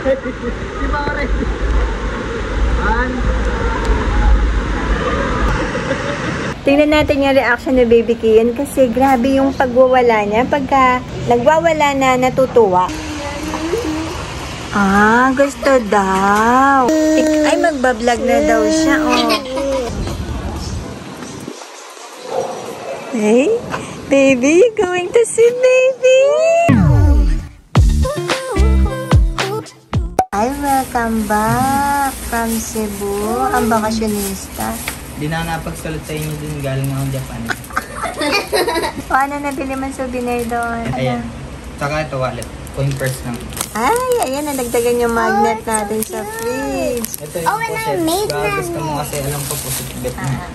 Di ba oray? An? Tingnan natin yung reaction ni Baby Kian kasi grabe yung pagwawala niya. Pagka nagwawala na, natutuwa. Ah, gusto daw. Ay, magbablog na daw siya. Oh. Hey, baby, you going to see baby? Ay, welcome back from Cebu. Ang bakasyonista. Di na napagsalut sa inyo dun. Galing akong Japan. Paano nabili man souvenir doon? Ayan. Saka ito wallet. Coin purse lang. Ay, ayan, nadagdagan yung magnet natin sa fridge. Ito yung poset. Gusto mo kasi alam ko poset. Bet na.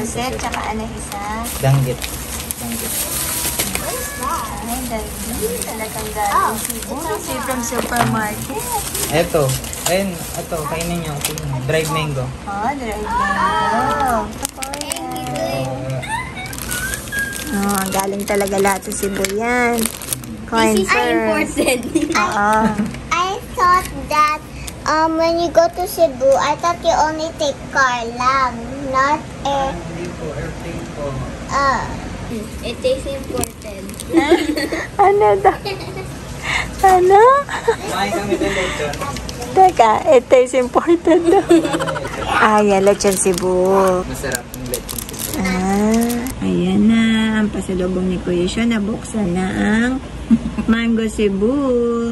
Poset, tsaka ano isa? Danggit. Danggit. Ay, danggit. Talagang galing Cebu. Kasi from supermarket. Ito. Ayun. Ito. Kainin nyo. Dried mango. Oh, dried mango. Oh, galing talaga lahat sa Cebu yan. This is imported. I thought that when you go to Cebu, I thought you only take car lang, not air. It is imported. Ano daw? Ano? Kumain kami din lechon. Teka, ito is important daw. Ay, lechon Cebu. Masarap yung lechon Cebu. Ayan na. Ang pasalubong ni Kuya Sean. Nabuksan na ang Mango Cebu.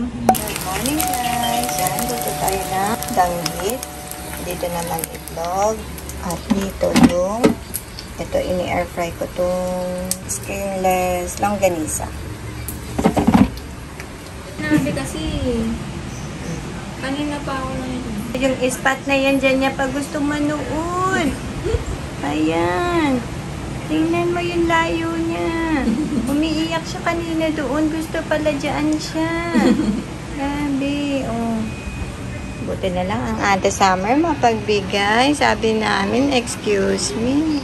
Good morning guys. Yan, dito tayo na danggit. Dito naman itlog. At dito yung ito, ini-air fry ko itong skinless longganisa. Nabi kasi, kanina pa ako lang ito. Yung spot na yan dyan niya pag gusto manood. Ayan. Tingnan mo yung layo niya. Umiiyak siya kanina doon. Gusto pala dyan siya. Grabe. Oh. Buti na lang ang Ate Summer mapagbigay. Sabi namin, excuse me.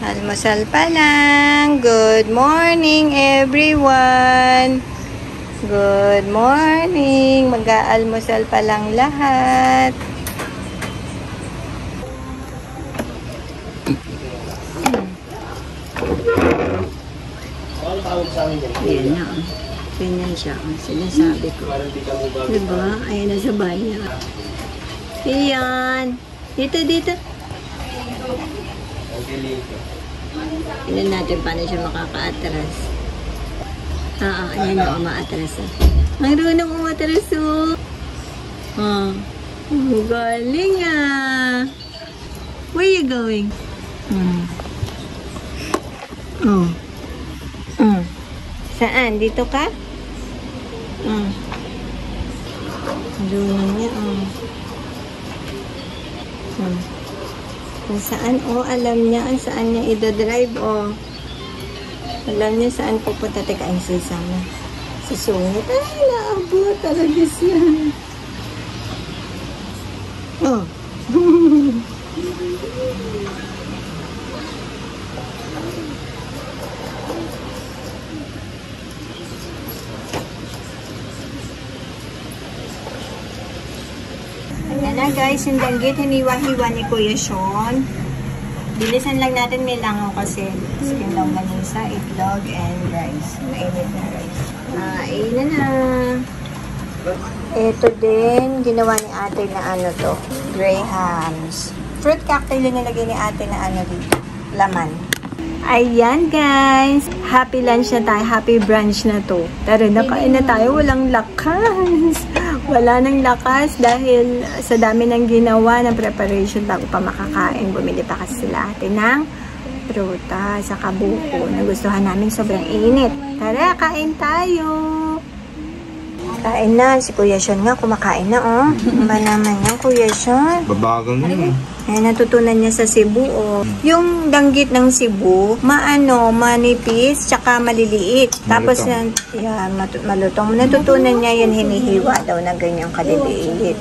Almusal pa lang. Good morning, everyone. Good morning. Mag-aalmusal pa lang lahat. Ayan na. Ganyan siya. Sinasabi ko. Diba? Ayan na sa banyo. Ayan. Dito, dito. Tignan natin paano siya makaka-atras. Ayan na. Umaatras. Marunong umatras. Galing ah. Where you going? Saan? Dito ka? Doon niya, Kung saan, alam niya ang saan niya i-drive, Alam niya saan pupunta. Teka, ang sisama. Susungit. Ay, naabot talaga siya. Ayan na guys, yung danggit, hiniwa-hiwa ni Kuya Sean. Bilisan lang natin, may langaw kasi. Skin longganisa, itlog, and rice. Mainit na rice. Ayan na. Ito din, ginawa ni ate na ano to, grahams. Fruit cocktail yung nilagay ni ate na ano dito, laman. Ayan guys, happy lunch na tayo, happy brunch na to. Tara, nakain na tayo, walang lakas. Wala nang lakas dahil sa dami ng ginawa ng preparation bago pa makakain. Bumili pa kasi sila ate ng pruta sa kabuko. Nagustuhan namin sobrang init. Tara, kain tayo. Kain na. Si Kuya Sean nga kumakain na Ba naman yan, Kuya Sean? Babagal na Ay, natutunan niya sa Cebu, Yung danggit ng Cebu, manipis, tsaka maliliit. Tapos yan, malutong. Natutunan niya yan, hinihiwa daw na ganyang kaliliit.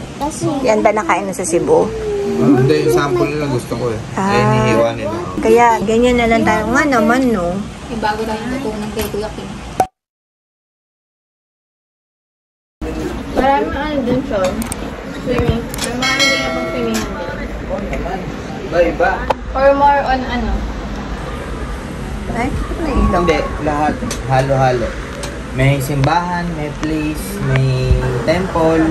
Yan ba nakain na sa Cebu? Hindi, yung sample nila gusto ko hinihiwa nila. Kaya, ganyan na lang tayo nga naman, no? May bago tayong tutunan kay Kuya Kim. Marami ano din siya. Swimming. Marami din na pang swimming din. Oo naman. Iba-iba. Or more on ano? Ay, nailaw. Hindi, lahat. Halo-halo. May simbahan, may place, may temple.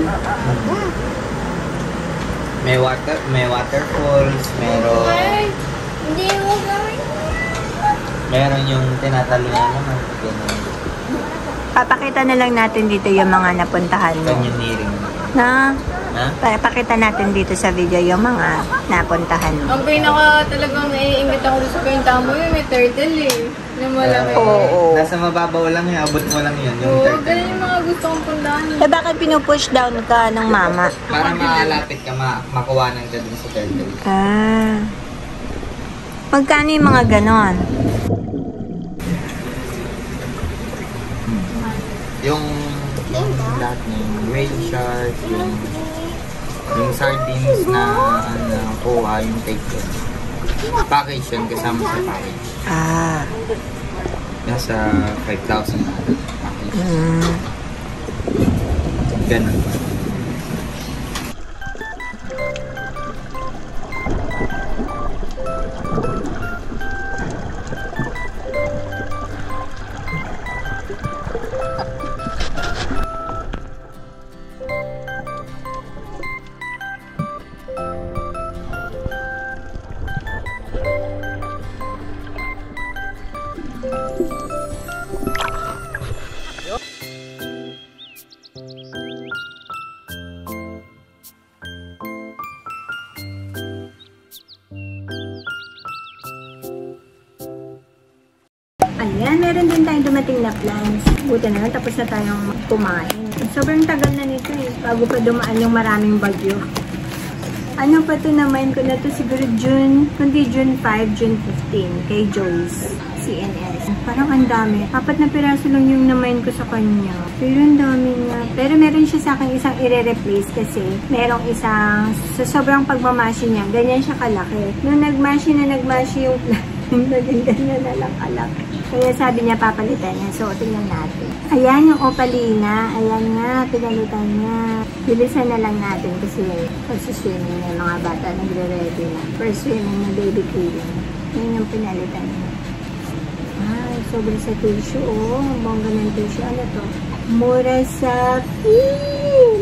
May waterfalls, Hindi mo gawin. meron yung tinatalunan naman. Papakita na lang natin dito yung mga napuntahan mo. Canyoneering. Na? Ha? Pakita natin dito sa video yung mga napuntahan mo. Ang pinaka talagang naiingit ako sa kwenta mo yun, may turtle eh. Yung malaki. Oo. Nasa mababaw lang yun, abot mo lang yun. Yung Oo, turtle. ganun yung mga gusto kong puntahan. Eh, bakit pinupush down ka ng mama? Para makalapit ka, makuwanan ka dun sa turtle. Ah. Magkano yung mga ganon? Yung lahat ng whale shark, yung sardines na kuha, yung take yun. Package yun, kasama sa package. Ah. Nasa 5,000 na package. Mm. Ganun pa. Ayan, meron din tayong dumating na plans. Buti na lang, tapos na tayong kumain. Sobrang tagal na nito eh, bago pa dumaan yung maraming bagyo. Ano pa to naman ko na to? Siguro June, kundi June 5, June 15, kay Joyce, CNS. Parang ang dami. 4 na piraso lang yung namain ko sa kanya. Pero ang dami niya. Pero meron siya sa akin isang i-replace kasi merong isang, sa sobrang pagmamashi niya, ganyan siya kalaki. Nung nagmashi yung naging ganyan na lang kalaki. Kaya sabi niya papalitan niya. So, tingnan natin. Ayan yung opalina. Ayan nga, pinalitan niya. Bilisan na lang natin kasi pag-swimming na yung mga bata nagre-ready na. First swimming na baby cleaning. Yan yung pinalitan niya. Ay, sobrang sa tissue. Oh, bongga ng tissue. Ano to? Mura sa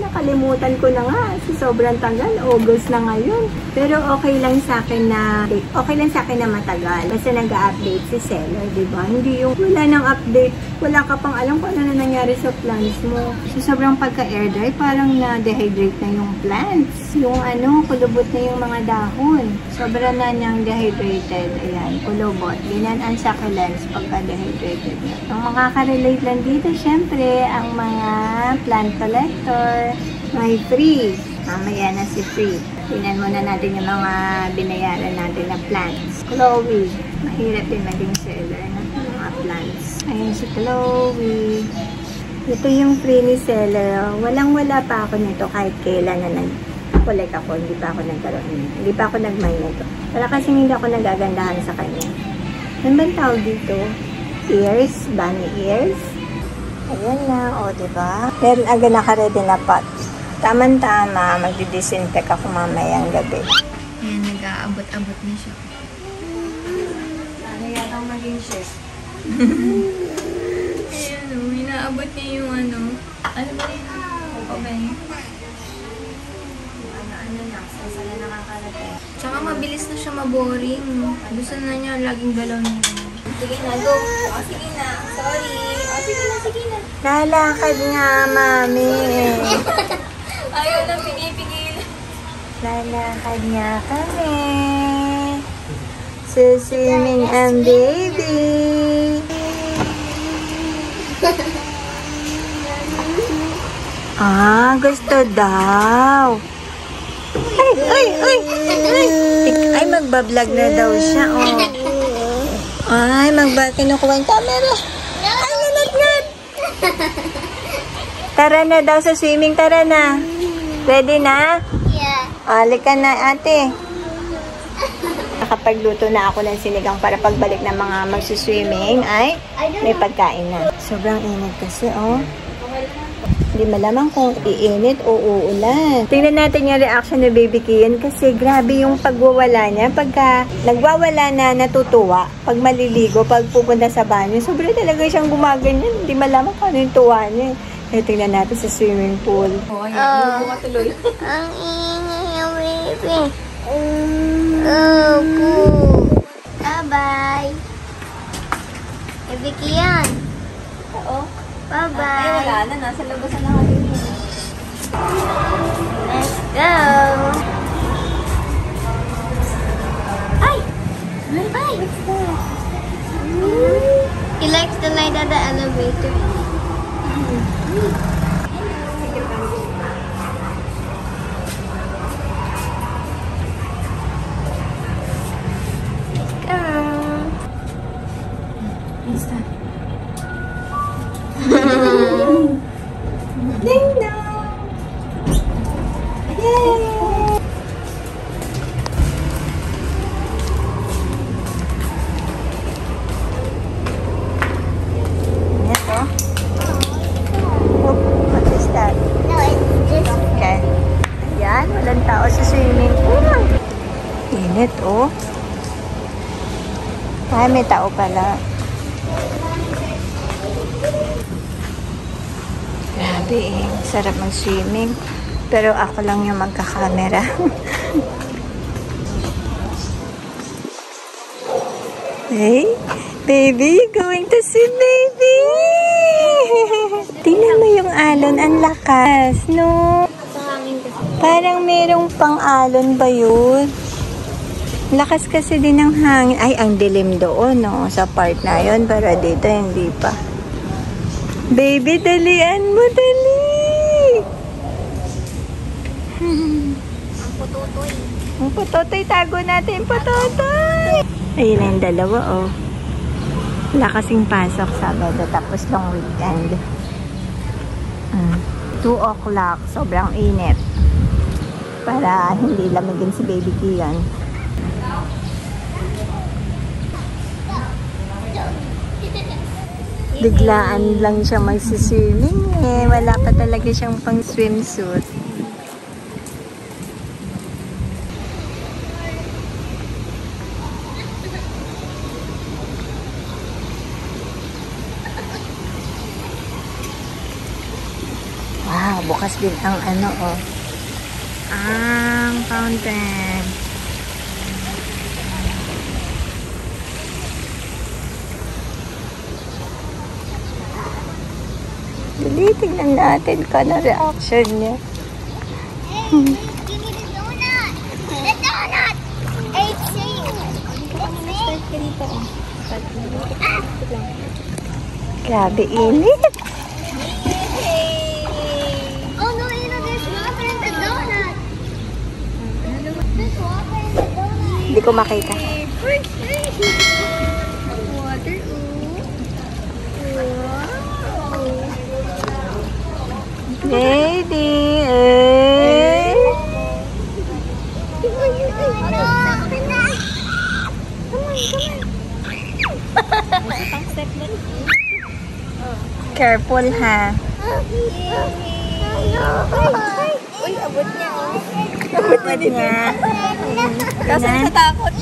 nakalimutan ko na nga. Sobrang tagal. August na ngayon. Pero okay lang sa akin na matagal. Basta nag-update si seller, diba? Hindi yung wala nang update. Wala ka pang alam kung ano na nangyari sa plants mo. So, sobrang pagka-air dry, parang na-dehydrate na yung plants. Yung kulubot na yung mga dahon. Sobrang na niyang dehydrated. Ayan, kulubot. Ganyan ang succulents pagka-dehydrated na. Ang makaka-relate lang dito, syempre, ang mga plant collector, may free. Mamaya na si free. Tingnan muna natin yung mga binayaran natin na plants. Chloe. Mahirap din maging seller ng mga plants. Ayan si Chloe. Ito yung free ni seller. Walang-wala pa ako nito kahit kailan na nag-collect ako. Hindi pa ako nagkaroon. Hindi pa ako nag-mine nito. Wala kasi hindi ako nagagandahan sa kanya. Ano ba tawag dito? Ears? Bunny ears? Ayan na. O, diba? Meron agad naka-ready na pot. Tama-tama, magdi-disinfect ako mamayang gabi. Ayan, nag-aabot-abot na siya. Ano yata maging chef? Ayan o, inaabot niya yung ano ba yun? Okay. Ano na, saan na nakakarating. Tsaka mabilis na siya maboring. Gusto na niya laging galaw niya. Sige na, go. O, sige na. Sorry. O, sige na. Lalakad nga, mami. Ayaw na pinipigil. Lalakad nga kami. Swimming ang baby. Gusto daw. Ay, magbablog na daw siya. Oh. Ay, kinukuha yung camera. Ay, ngat. Tara na daw sa swimming. Tara na. Ready na? Yeah. Halika na, ate. Nakapagluto na ako ng sinigang para pagbalik ng mga magsuswimming ay may pagkain na. Sobrang init kasi, oh. Hindi malaman kung iinit o uulan. Tingnan natin yung reaction ni Baby Kian kasi grabe yung pagwawala niya. Pagka nagwawala na, natutuwa. Pag maliligo, pag pupunta sa banyo, sobrang talaga siyang gumaganyan. Hindi malaman kung ano yung tuwa niya. Kaya tingnan natin sa swimming pool. Ang ingay yung baby. Bye-bye. Baby Kian. Oo. Bye-bye. Ay, wala na. Nasa labasan na kami. Let's go. Ay! Ay! What's that? He likes the light at the elevator. Let's go. Ding dong! Yay! Ito. What is that? No, it's just Okay. Ayan, walang tao sa swimming pool. Init, oh. Ay, may tao pala. Grabe eh. Sarap mag-swimming. Pero ako lang yung magkakamera. Hey, baby, you going to swim, baby? Tingnan mo yung alon. Ang lakas, no? Parang merong pang-alon ba yun? Lakas kasi din ng hangin. Ay, ang dilim doon, no? Sa part na yun. Pero dito, hindi pa. Baby, dalian mo, dali! Ang putotoy, tago natin, putotoy! Ayun na yung dalawa, oh. Wala kasing pasok Sabado, tapos long weekend. 2 o'clock, sobrang init. Para hindi lamigin si Baby Kian. Biglaan lang siya magsiswimming eh. Wala pa talaga siyang pang swimsuit. Wow, bukas din ang ano oh. Ang fountain. Dali, tingnan natin kung ano reaction niya. Give me the donut. The donut. It's Grabe init. Oh no, you know there's water in the donut. There's water in the donut. Hindi ko makita. Water. Baby, eh. Careful ha. Uy, abot niya. Abot niya. Kasi natatakot.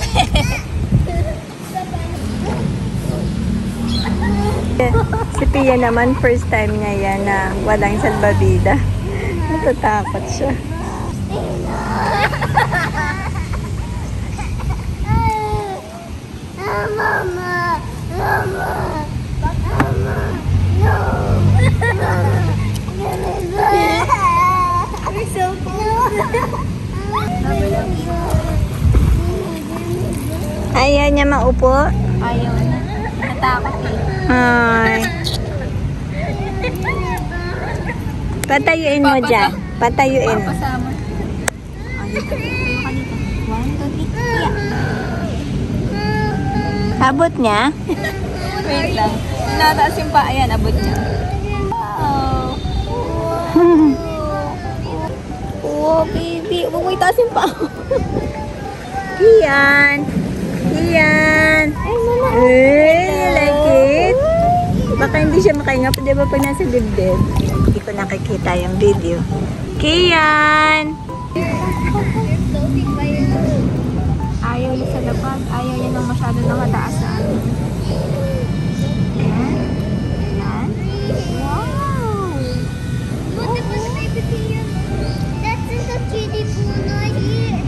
Si Pia naman, first time niya yan na walang salbabida. Natatakot siya. Mama, Mama, Mama, no. We're so cold. Ayaw niya maupo? Ayaw na. Natakot eh. Ay. Patayuin mo dyan. Patayuin. Papasama. Dito. Kanito. 1, 2, 3. Abot niya? Wait lang. Nataas yung pa. Ayan, abot niya. Wow. Oh, baby. Huwag mo itaas yung pa. Kian. Kian. Ay, mama. Hey, you like it? Baka hindi siya makahinga pa, di ba pag nasa dibdib? Hindi ko nakikita yung video. Kian! Ayaw niya sa labag. Ayaw niya nang masyado na mataas na ano. Ayan. Ayan. Wow! Look at the baby here. That's just a cutie puno here.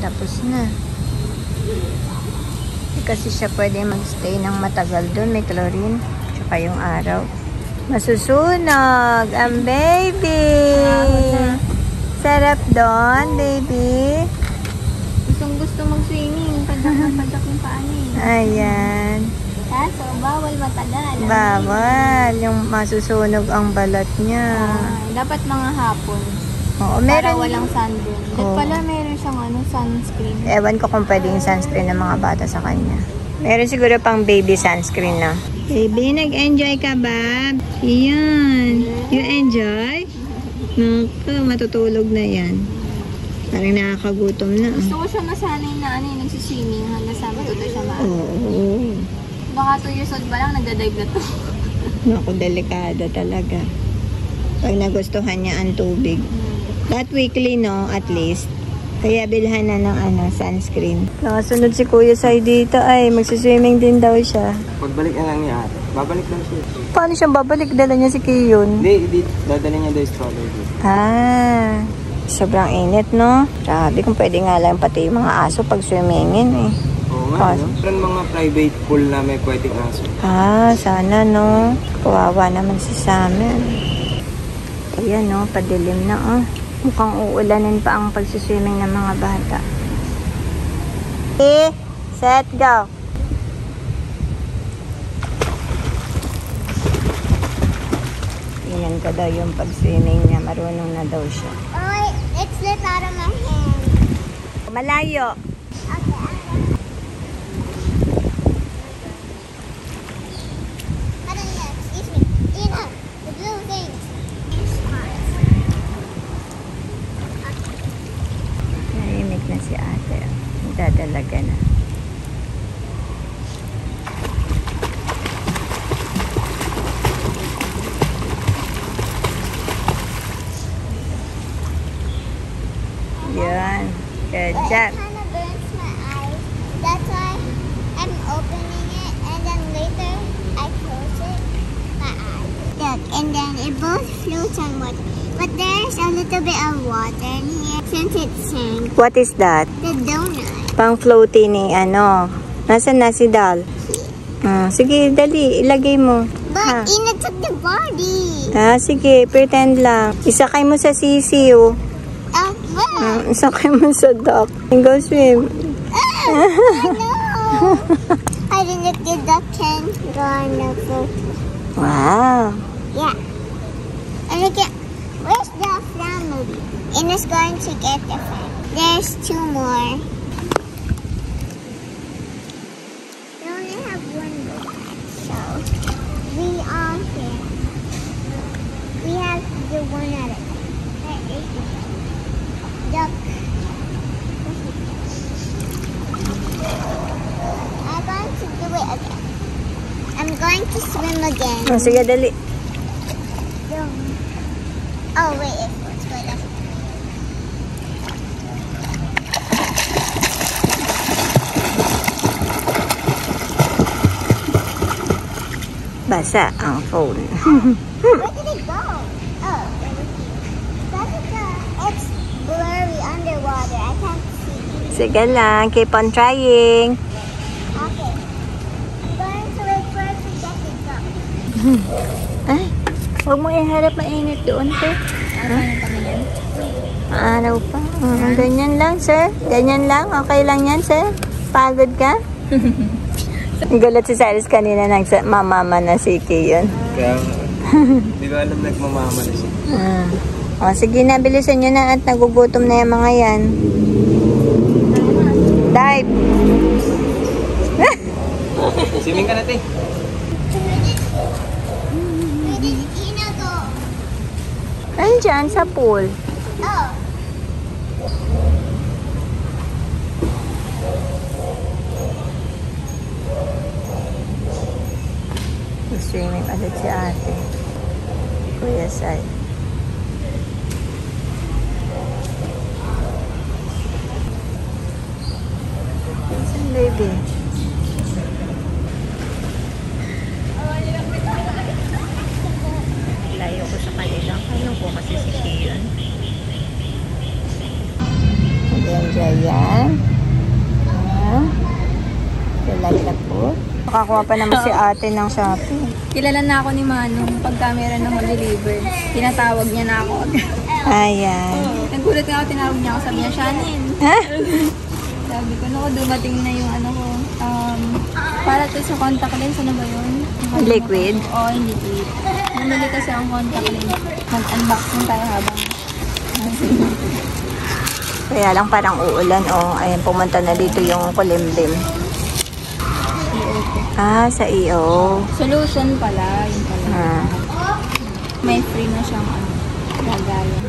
Tapos na. Kasi siya pwede magstay ng matagal doon. May chlorine. Tsaka yung araw. Masusunog ang baby. Sarap doon, baby. Gustong gusto mag-swimming. Padak yung paa niya. Ayan. Kaso, bawal matagal. Bawal. Yung masusunog ang balat niya. Dapat mga hapon. Oo, Para meron. walang sunburn. Oo. Pala meron siyang sunscreen. Ewan ko kung pwede yung sunscreen ng mga bata sa kanya. Meron siguro pang baby sunscreen na. Baby, nag-enjoy ka ba? Iyan. You enjoy? Naku, matutulog na yan. Parang nakakagutom na. Gusto ko siya masanay na nagsiswimming hanggang sa matuto siya Oo. Baka 2 years old pa lang, nagdadive na to. Naku, delikado talaga. Pag nagustuhan niya ang tubig. That weekly, no? At least. Kaya bilhan na ng sunscreen. Nakasunod si Kuya Sai dito. Ay, magsiswimming din daw siya. Pagbalik na lang niya ate. Babalik lang siya. Paano siyang babalik? Dala niya si Kiyon. Hindi. Dadala niya daw yung stroller. Sobrang init, no? Sabi kung pwede nga lang pati yung mga aso pag swimmingin, eh. Oo nga, no? Meron mga private pool na may pwedeng aso. Sana, no? Kawawa naman si Summer. Ayan, no? Padilim na, oh. Mukhang uulanin pa ang pagsiswimming ng mga bata. Okay, set, go! Iyan ka daw yung pag-swimming niya. Marunong na daw siya. Oh, it slipped out of my hand. Malayo. Nahimik na si ate. Dadalaga na. Yan. Good job. It kind of burns my eyes. That's why I'm opening it, and then later I close it, my eyes. Look, and then it both floats on water. But there's a little bit of water in here since it sank. What is that? The donut. Pang floaty ni Nasaan na si Dal? Sige, dali. Ilagay mo. But Ina took the body. Sige. Pretend lang. Isakay mo sa sisiw. Well, Isakay mo sa dock. And go swim. no. I didn't get the can go on the boat. Wow. Yeah. And look at, where's the family? Ina's going to get the family. There's 2 more. We only have 1 boat, so we are here. We have the one at a time. Duck. I'm going to do it again. I'm going to swim again. Oh, sige, dali. Oh, wait, it was right up. Basa ang phone. Where did it go? Oh, it was here. It's blurry underwater. I can't see. Sige lang, keep on trying. Okay. I'm going to wait for it to get it up. Ay, huwag mo iharap mainit doon, sir. Araw pa. Ganyan lang, sir. Ganyan lang. Okay lang yan, sir. Pagod ka? Gulat si Cyrus kanina nagmamama na si Kiyon. Kaya, hindi ko alam nagmamama na siya. O, sige na, bilisan nyo na at nagugutom na yung mga yan. Dive! Swimming ka natin. Where did Ina go? Andyan sa pool. Oh. Swimming ulit si ate. Kuya Sai. Saan baby? Layo ko sa kanila. Ano po kasi si Kiyon? Enjoy yan. Tulad na po. Nakakuha pa naman si ate ng Shopee. Kilala na ako ni Manong pag camera ng Holy Rivers. Tinatawag niya na ako. Ayan. Nagulat nga ako, tinawag niya ako. Sabi niya, Shannon. Sabi ko, naku, dumating na yung ano ko. Para to sa contact lens, ano ba yun? Liquid? Oo, yung liquid. Bumili kasi ang contact lens. Mag-unboxing tayo habang. Kaya lang parang uulan. Oh, ayan, pumunta na dito yung kulimlim. Ah, sa iyo. Solution pala, yun pala. Ah. May free na siyang lagayan.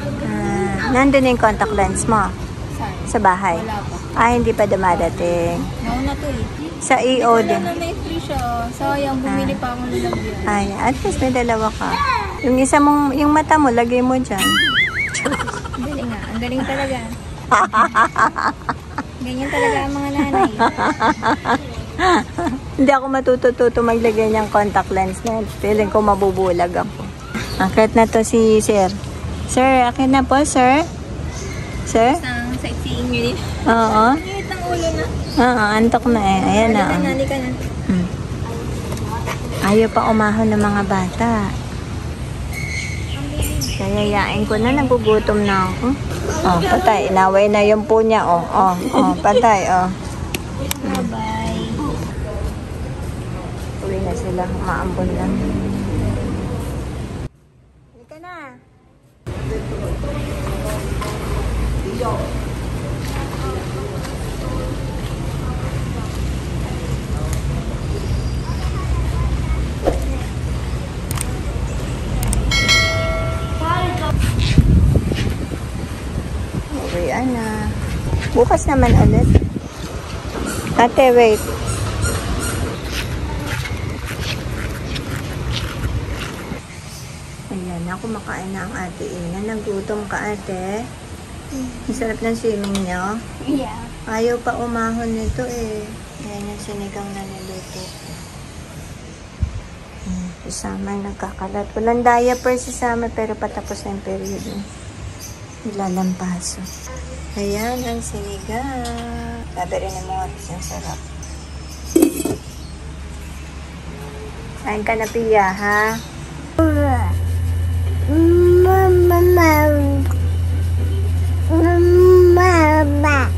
Nandun yung contact lens mo? Saan? Sa bahay? Wala pa. Ah, hindi pa dumadating. Nauna to eh. Sa EO Wala din. na may free siya. Sayang, bumili pa akong lalagyan. Ay, at least may dalawa ka. Yung isa mong, yung mata mo, lagay mo dyan. Ang galing nga. Ang galing talaga. Ganyan talaga ang mga nanay. Hindi ako matututo maglagay niyang contact lens na. Feeling ko mabubulag ako. Akit na to si Sir. Sir, akit na po, Sir. Sir? Isang sightseeing unit. Oo. Ang init ang ulo na. Oo, antok na eh. Ayan na. Halika na. Ayaw pa umahon ng mga bata. Kaya yain ko na, nagugutom na ako. Oh, patay. Inaway na yung po niya. Oh, patay. Oh. Bye-bye. Uwi na sila. Maambon lang. Halika na. Uwi na. Bukas naman ulit. Ate, wait. Ayan, ako makain na ang ate Ina. Nagutom ka, ate. Ang sarap ng swimming niyo. Yeah. Ayaw pa umahon nito eh. Ayan yung sinigang na niluto. Si Summer nagkakalat. Walang diaper si Summer pero patapos na yung period niya. Ilalampaso. Ayan ang sinigang. Sabi rin mo at yung sarap. Kain ka na, Pia, ha? Mama.